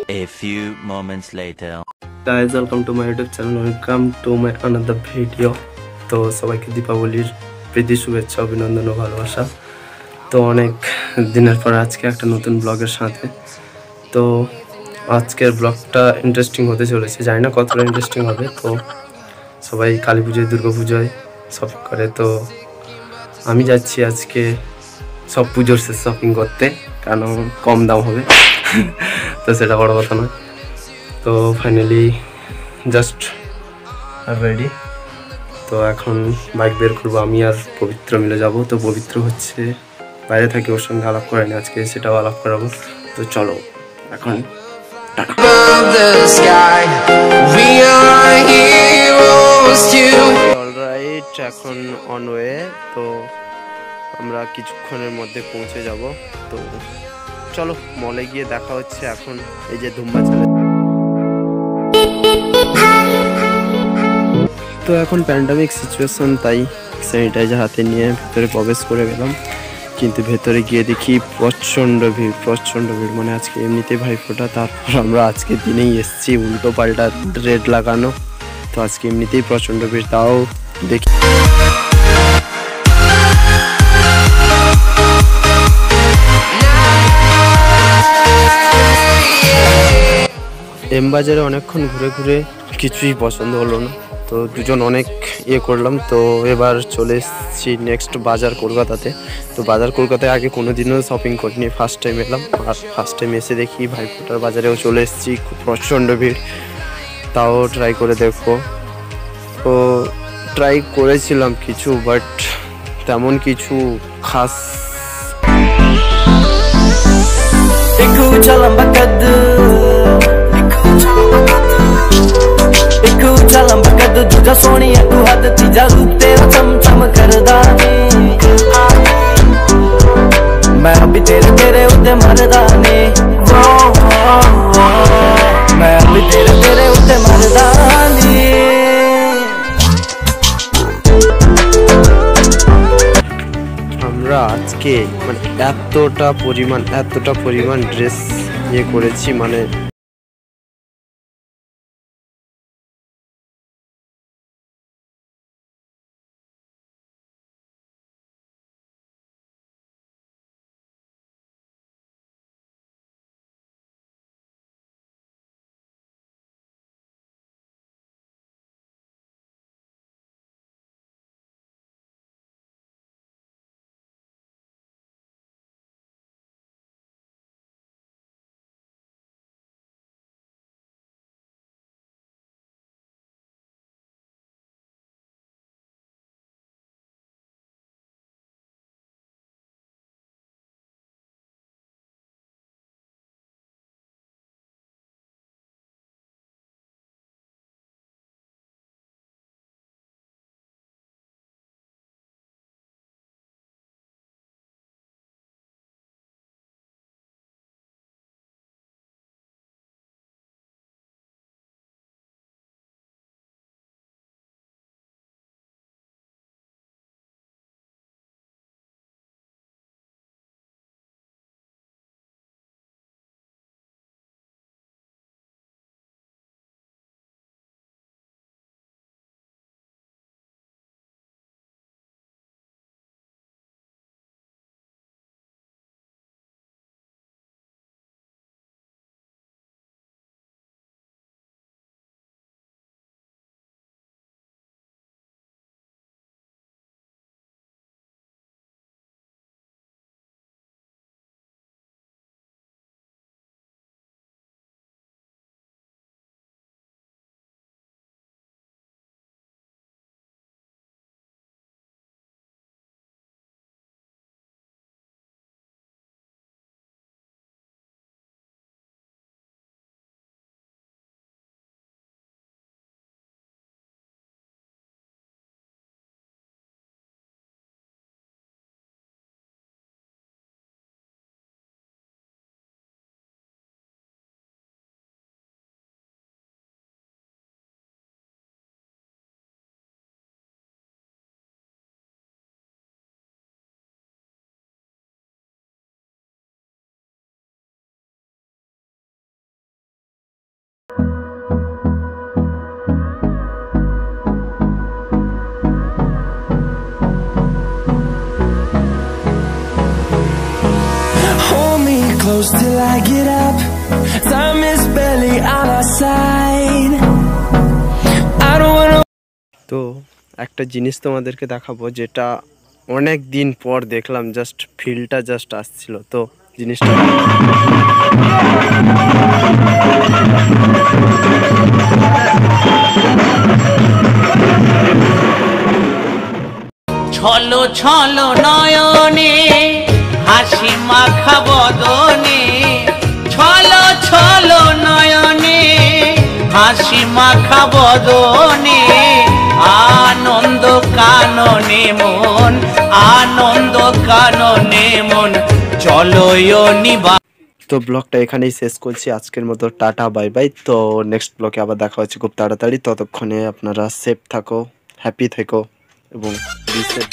A few moments later. Guys, welcome to my YouTube channel. Welcome to my another video. তো সবাইকে দীপাবলির প্রীতি শুভেচ্ছা অভিনন্দন ও ভালোবাসা। তো অনেক দিনের পর আজকে একটা নতুন ব্লগের সাথে। তো আজকের ব্লগটা ইন্টারেস্টিং হতে চলেছে, জানি না কতটা ইন্টারেস্টিং হবে। তো সবাই কালী পুজোয় দুর্গা পুজোয় শপিং করে, তো আমি যাচ্ছি আজকে সব পুজোর শেষ শপিং করতে, কারণ কম দাম হবে। তো সেটা বড় কথা নয়। তো ফাইনালি জাস্ট রেডি। তো এখন বাইক বের করবো, আমি আর পবিত্র মিলে যাব। তো পবিত্র হচ্ছে বাইরে থাকি, ওর সঙ্গে আলাপ করায়নি আজকে, সেটাও আলাপ করাবো। তো চলো এখন অলরাইট, এখন অন ওয়ে। তো আমরা কিছুক্ষণের মধ্যে পৌঁছে যাব। তো চলো মলে গিয়ে দেখা হচ্ছে। এখন এই যে ধুম্বা চলে, তো এখন প্যান্ডামিক সিচুয়েশন, তাই স্যানিটাইজার হাতে নিয়ে ভেতরে প্রবেশ করে গেলাম। কিন্তু ভেতরে গিয়ে দেখি প্রচণ্ড ভিড়, মানে আজকে এমনিতেই ভাইফোঁটা, তারপর আমরা আজকে দিনেই এসেছি উল্টো পাল্টা রেড লাগানো। তো আজকে এমনিতেই প্রচণ্ড ভিড়, তাও দেখি এম বাজারে অনেকক্ষণ ঘুরে ঘুরে কিছুই পছন্দ হলো না। তো দুজন অনেক করলাম। তো এবার চলে এসেছি নেক্সট বাজার কলকাতাতে। তো বাজার কলকাতায় আগে কোনো দিনও শপিং করিনি, ফার্স্ট টাইম এলাম। আর ফার্স্ট টাইম এসে দেখি ভাইফোঁটার বাজারেও চলে এসেছি, খুব প্রচণ্ড ভিড়। তাও ট্রাই করে দেখবো। তো ট্রাই করেছিলাম কিছু, বাট তেমন কিছু খাস दूजा सोनिया तू हद तीजा रूप तेरा चम चम करदा ने मैं अभी तेरे तेरे उत्ते मरदा ने मैं अभी तेरे तेरे उत्ते मरदा ने। আমরা আজকে মানে এতটা পরিমাণ ড্রেস করেছি, মানে close till I get up. Time is barely on our side. I don't wanna. তো একটা জিনিস তোমাদেরকে দেখাবো যেটা অনেক দিন পর দেখলাম, জাস্ট ফিলটা জাস্ট আসছিল। তো জিনিসটা ছলো ছলো নয়নে হাসি মাখা বদনে, ছলো ছলো নয়নে হাসি মাখা বদনে, আনন্দ কাননে মন, আনন্দ কাননে মন, চলো নিবা। তো ব্লগটা এখানেই শেষ করছি আজকের মতো। Tata bye bye. তো নেক্সট ব্লগে আবার দেখা হচ্ছে খুব তাড়াতাড়ি। ততক্ষণে আপনারা সেফ থাকো, হ্যাপি থেকো এবং বি সেফ।